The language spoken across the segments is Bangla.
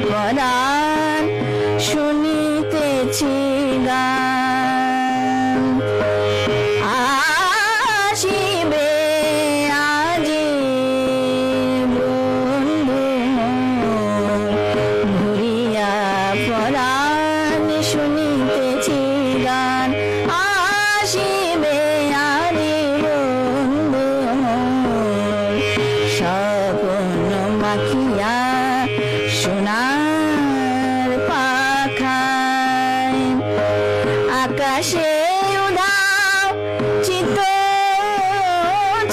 পরাণ শুনিতেছি গান, আসিবে আজি বন্ধু ঘুরিয়া পরাণ শুনিতেছি গান, আসিবে আজি বন্ধু স্বপ্ন মাখিয়া সোনার পাখায় আকাশে উড়াও চিত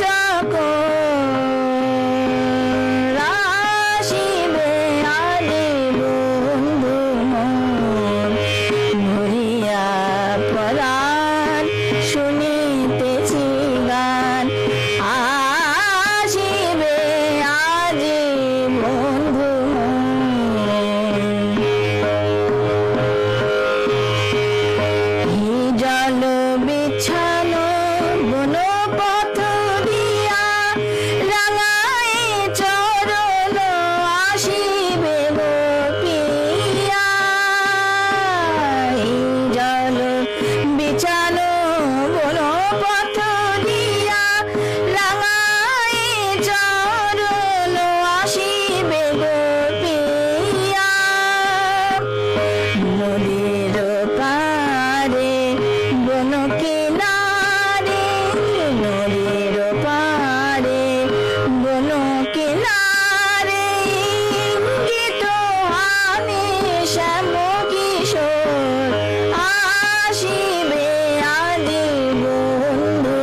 চকর, আসিবে আলি বন্ধু ঘুরিয়া পরাণ শুনিতেছি গান, আসিবে আজি বন্ধু জল বিছানো বন পথ দিয়া রাঙায় চরণ আসিবে গোপিয়া, জল বিছানো বন পথ দিয়া রাঙায় চরণ আসিবে গোপিয়া, নদীর পারে বন কিনারে, নদীর পারে বন কিনারে গীত আমি শ্যাম কিশোর, আসিবে আদি বন্ধু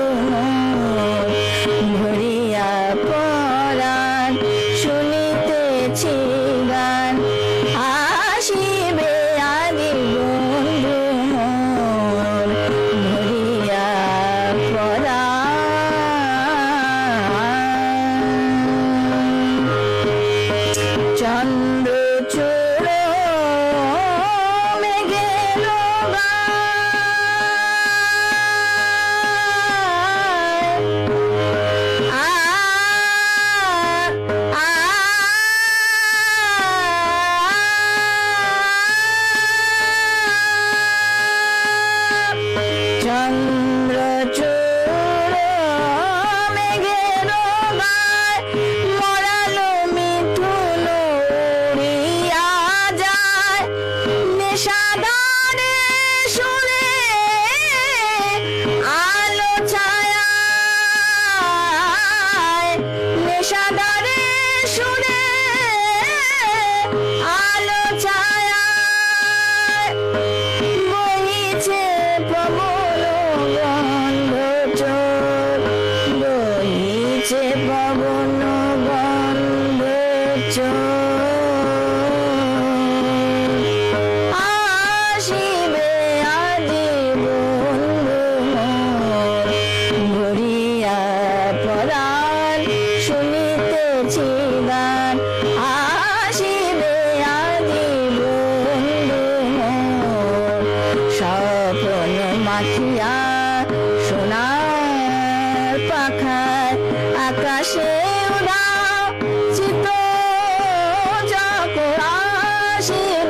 ঘুরিয়া পরাণ শুনিতেছি গান, আসিবে আদি বন্ধু ঘুরিয়া পরাণ। চন্দ্রচূড় মেঘের চন্দ্রচূড় মেঘের গায় মরালো মিথুন উড়িয়া যায়, নেশাদারে সুরে আলো ছায়ায়, নেশাদারে সুরে আলো ছায়ায় বহিছে পবন গন্ধ চোর, বহিছে পবন গন্ধ চোর, আসিবে আজি বন্ধু ঘুরিয়া পরাণ শুনিতেছি গান, আসিবে আজি বন্ধু স্বপ্ন মাখিয়া সোনার পাখায় আকাশে উড়াও চিত চকর, আসিবে